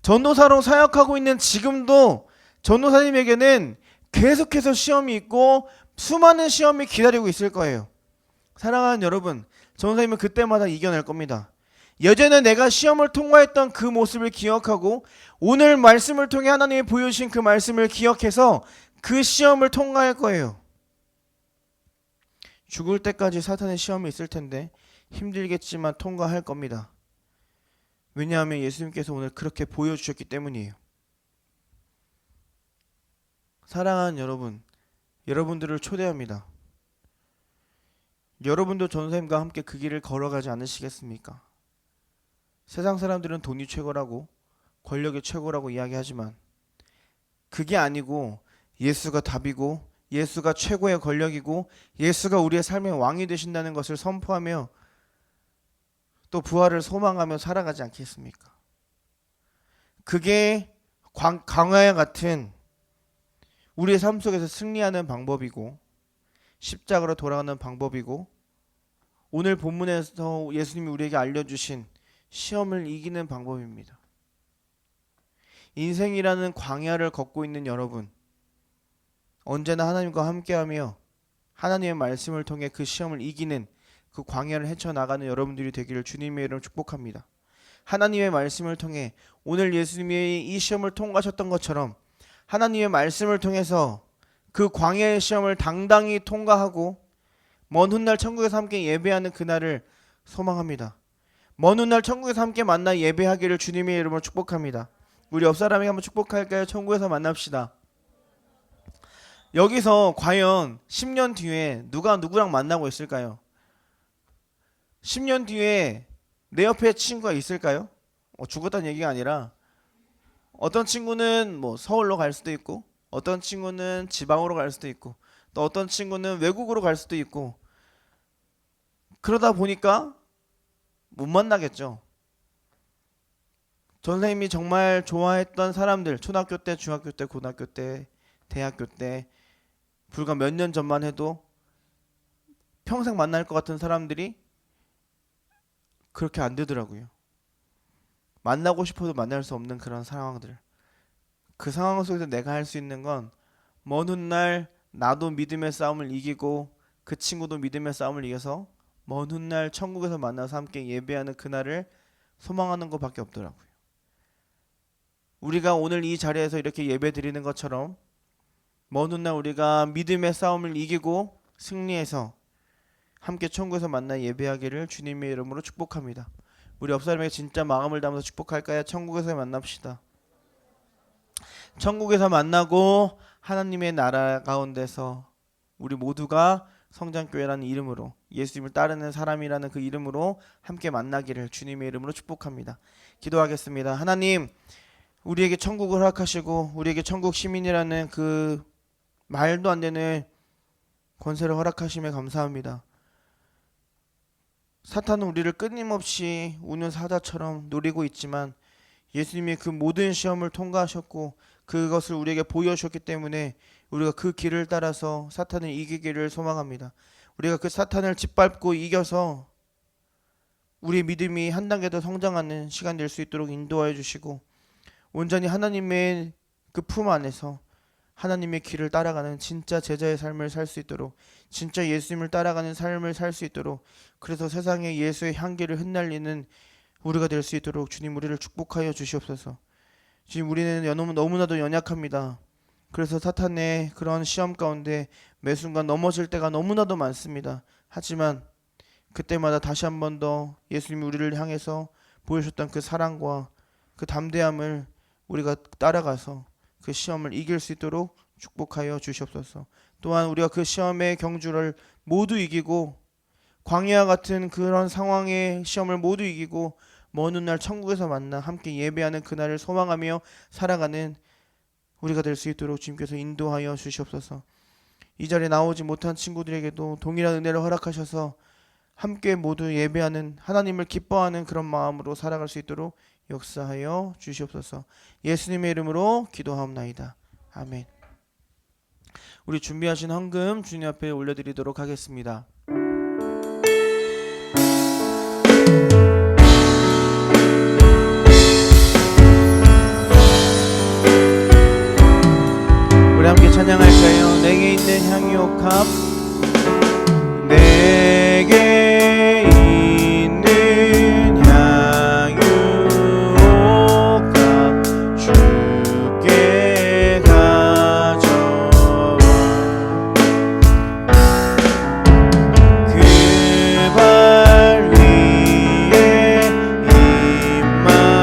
전도사로 사역하고 있는 지금도 전도사님에게는 계속해서 시험이 있고 수많은 시험이 기다리고 있을 거예요. 사랑하는 여러분, 전도사님은 그때마다 이겨낼 겁니다. 예전에 내가 시험을 통과했던 그 모습을 기억하고 오늘 말씀을 통해 하나님이 보여주신 그 말씀을 기억해서 그 시험을 통과할 거예요. 죽을 때까지 사탄의 시험이 있을 텐데 힘들겠지만 통과할 겁니다. 왜냐하면 예수님께서 오늘 그렇게 보여주셨기 때문이에요. 사랑하는 여러분, 여러분들을 초대합니다. 여러분도 전사님과 함께 그 길을 걸어가지 않으시겠습니까? 세상 사람들은 돈이 최고라고 권력이 최고라고 이야기하지만 그게 아니고 예수가 답이고 예수가 최고의 권력이고 예수가 우리의 삶의 왕이 되신다는 것을 선포하며 또 부활을 소망하며 살아가지 않겠습니까? 그게 광야와 같은 우리의 삶 속에서 승리하는 방법이고 십자가로 돌아가는 방법이고 오늘 본문에서 예수님이 우리에게 알려주신 시험을 이기는 방법입니다. 인생이라는 광야를 걷고 있는 여러분, 언제나 하나님과 함께하며 하나님의 말씀을 통해 그 시험을 이기는 그 광야를 헤쳐나가는 여러분들이 되기를 주님의 이름으로 축복합니다. 하나님의 말씀을 통해 오늘 예수님이 이 시험을 통과하셨던 것처럼 하나님의 말씀을 통해서 그 광야의 시험을 당당히 통과하고 먼 훗날 천국에서 함께 예배하는 그날을 소망합니다. 먼 훗날 천국에서 함께 만나 예배하기를 주님의 이름으로 축복합니다. 우리 옆 사람에게 한번 축복할까요? 천국에서 만납시다. 여기서 과연 10년 뒤에 누가 누구랑 만나고 있을까요? 10년 뒤에 내 옆에 친구가 있을까요? 죽었다는 얘기가 아니라 어떤 친구는 뭐 서울로 갈 수도 있고 어떤 친구는 지방으로 갈 수도 있고 또 어떤 친구는 외국으로 갈 수도 있고 그러다 보니까 못 만나겠죠. 선생님이 정말 좋아했던 사람들, 초등학교 때, 중학교 때, 고등학교 때, 대학교 때 불과 몇 년 전만 해도 평생 만날 것 같은 사람들이 그렇게 안 되더라고요. 만나고 싶어도 만날 수 없는 그런 상황들. 그 상황 속에서 내가 할 수 있는 건 먼 훗날 나도 믿음의 싸움을 이기고 그 친구도 믿음의 싸움을 이겨서 먼 훗날 천국에서 만나서 함께 예배하는 그날을 소망하는 것밖에 없더라고요. 우리가 오늘 이 자리에서 이렇게 예배 드리는 것처럼 먼 훗날 우리가 믿음의 싸움을 이기고 승리해서 함께 천국에서 만나 예배하기를 주님의 이름으로 축복합니다. 우리 옆 사람에게 진짜 마음을 담아서 축복할까요? 천국에서 만납시다. 천국에서 만나고 하나님의 나라 가운데서 우리 모두가 성장교회라는 이름으로 예수님을 따르는 사람이라는 그 이름으로 함께 만나기를 주님의 이름으로 축복합니다. 기도하겠습니다. 하나님, 우리에게 천국을 허락하시고 우리에게 천국 시민이라는 그 말도 안 되는 권세를 허락하심에 감사합니다. 사탄은 우리를 끊임없이 우는 사자처럼 노리고 있지만 예수님이 그 모든 시험을 통과하셨고 그것을 우리에게 보여주셨기 때문에 우리가 그 길을 따라서 사탄을 이기기를 소망합니다. 우리가 그 사탄을 짓밟고 이겨서 우리의 믿음이 한 단계 더 성장하는 시간 될 수 있도록 인도하여 주시고 온전히 하나님의 그 품 안에서 하나님의 길을 따라가는 진짜 제자의 삶을 살 수 있도록 진짜 예수님을 따라가는 삶을 살 수 있도록 그래서 세상에 예수의 향기를 흩날리는 우리가 될 수 있도록 주님 우리를 축복하여 주시옵소서. 지금 우리는 너무나도 연약합니다. 그래서 사탄의 그런 시험 가운데 매 순간 넘어질 때가 너무나도 많습니다. 하지만 그때마다 다시 한 번 더 예수님이 우리를 향해서 보여주셨던 그 사랑과 그 담대함을 우리가 따라가서 그 시험을 이길 수 있도록 축복하여 주시옵소서. 또한 우리가 그 시험의 경주를 모두 이기고 광야와 같은 그런 상황의 시험을 모두 이기고 먼 훗날 천국에서 만나 함께 예배하는 그날을 소망하며 살아가는 우리가 될 수 있도록 주님께서 인도하여 주시옵소서. 이 자리에 나오지 못한 친구들에게도 동일한 은혜를 허락하셔서 함께 모두 예배하는 하나님을 기뻐하는 그런 마음으로 살아갈 수 있도록 역사하여 주시옵소서. 예수님의 이름으로 기도하옵나이다. 아멘. 우리 준비하신 헌금 주님 앞에 올려드리도록 하겠습니다. 우리 함께 찬양할까요? 내게 있는 향유옥합 내게 있는 향유옥합 주께 가져와 그 발 위에 입만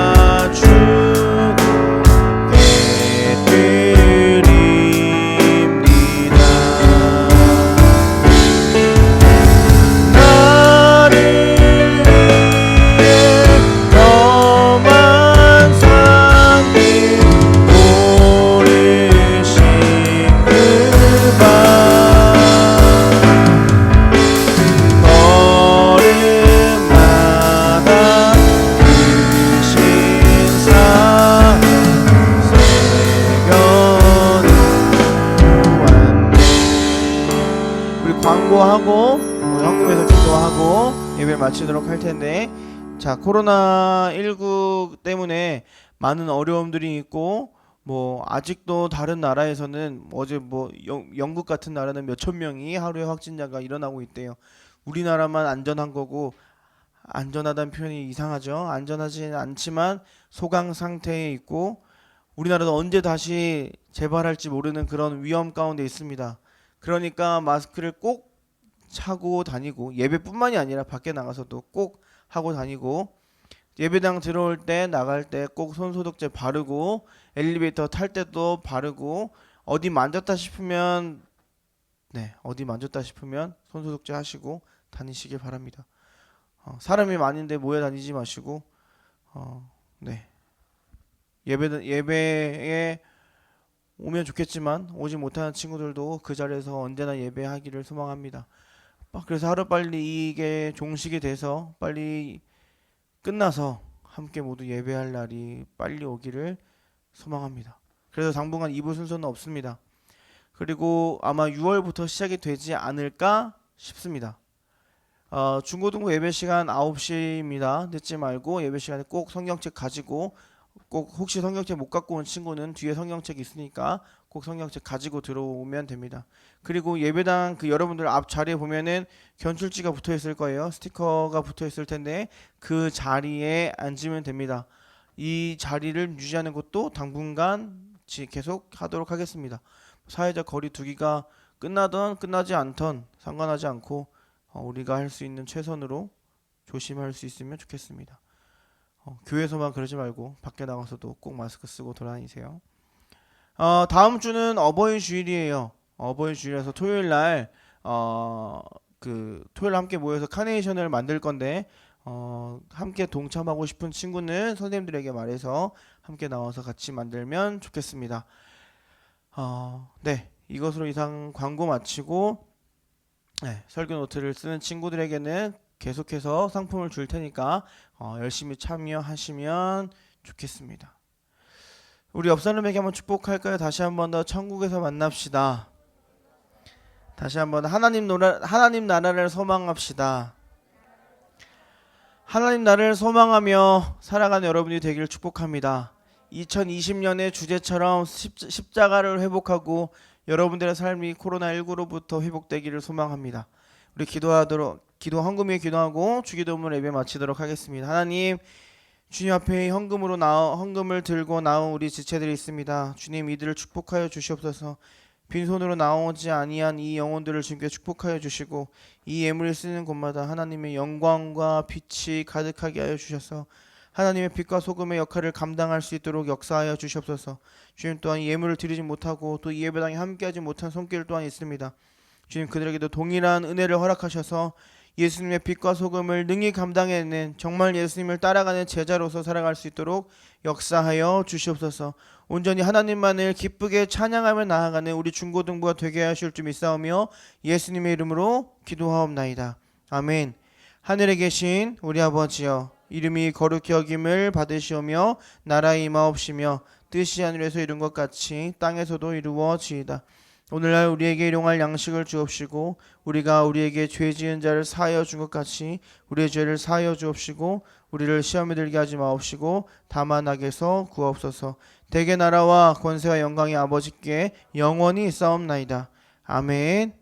광고하고 헌금에서 기도하고 예배 마치도록 할 텐데, 자, 코로나19 때문에 많은 어려움들이 있고 뭐 아직도 다른 나라에서는 어제 뭐 영국 같은 나라는 몇천 명이 하루에 확진자가 일어나고 있대요. 우리나라만 안전한 거고, 안전하다는 표현이 이상하죠. 안전하지는 않지만 소강 상태에 있고 우리나라도 언제 다시 재발할지 모르는 그런 위험 가운데 있습니다. 그러니까 마스크를 꼭 차고 다니고, 예배뿐만이 아니라 밖에 나가서도 꼭 하고 다니고, 예배당 들어올 때 나갈 때 꼭 손소독제 바르고, 엘리베이터 탈 때도 바르고, 어디 만졌다 싶으면 손소독제 하시고 다니시길 바랍니다. 사람이 많은데 모여 다니지 마시고, 네, 예배에 오면 좋겠지만 오지 못하는 친구들도 그 자리에서 언제나 예배하기를 소망합니다. 그래서 하루빨리 이게 종식이 돼서 빨리 끝나서 함께 모두 예배할 날이 빨리 오기를 소망합니다. 그래서 당분간 2부 순서는 없습니다. 그리고 아마 6월부터 시작이 되지 않을까 싶습니다. 중고등부 예배 시간 9시입니다. 늦지 말고 예배 시간에 꼭 성경책 가지고, 꼭 혹시 성경책 못 갖고 온 친구는 뒤에 성경책 있으니까 꼭 성경책 가지고 들어오면 됩니다. 그리고 예배당 여러분들 앞 자리에 보면은 견출지가 붙어 있을 거예요. 스티커가 붙어 있을 텐데 그 자리에 앉으면 됩니다. 이 자리를 유지하는 것도 당분간 계속 하도록 하겠습니다. 사회적 거리 두기가 끝나던 끝나지 않던 상관하지 않고 우리가 할 수 있는 최선으로 조심할 수 있으면 좋겠습니다. 교회에서만 그러지 말고 밖에 나가서도 꼭 마스크 쓰고 돌아다니세요. 다음 주는 어버이 주일이에요. 어버이 주일에서 토요일 날 토요일 함께 모여서 카네이션을 만들 건데, 함께 동참하고 싶은 친구는 선생님들에게 말해서 함께 나와서 같이 만들면 좋겠습니다. 네, 이것으로 이상 광고 마치고, 네, 설교 노트를 쓰는 친구들에게는 계속해서 상품을 줄 테니까 열심히 참여하시면 좋겠습니다. 우리 옆 사람에게 한번 축복할까요? 다시 한번 더 천국에서 만납시다. 다시 한번 하나님 나라를 소망합시다. 하나님 나라를 소망하며 살아가는 여러분이 되기를 축복합니다. 2020년의 주제처럼 십자가를 회복하고 여러분들의 삶이 코로나19로부터 회복되기를 소망합니다. 우리 헌금 위에 기도하고 주기도문 예배 마치도록 하겠습니다. 하나님, 주님 앞에 헌금을 들고 나온 우리 지체들이 있습니다. 주님, 이들을 축복하여 주시옵소서. 빈손으로 나오지 아니한 이 영혼들을 주님께 축복하여 주시고, 이 예물을 쓰는 곳마다 하나님의 영광과 빛이 가득하게 하여 주셔서 하나님의 빛과 소금의 역할을 감당할 수 있도록 역사하여 주시옵소서. 주님, 또한 이 예물을 드리지 못하고 또 이 예배당에 함께하지 못한 손길 또한 있습니다. 주님, 그들에게도 동일한 은혜를 허락하셔서 예수님의 빛과 소금을 능히 감당해내는, 정말 예수님을 따라가는 제자로서 살아갈 수 있도록 역사하여 주시옵소서. 온전히 하나님만을 기쁘게 찬양하며 나아가는 우리 중고등부가 되게 하실 줄 믿사오며 예수님의 이름으로 기도하옵나이다. 아멘. 하늘에 계신 우리 아버지여, 이름이 거룩히 여김을 받으시오며 나라의 임하옵시며 뜻이 하늘에서 이룬 것 같이 땅에서도 이루어지이다. 오늘날 우리에게 일용할 양식을 주옵시고, 우리가 우리에게 죄 지은 자를 사하여 준 것 같이 우리의 죄를 사하여 주옵시고, 우리를 시험에 들게 하지 마옵시고 다만 악에서 구하옵소서. 대개 나라와 권세와 영광이 아버지께 영원히 있사옵나이다. 아멘.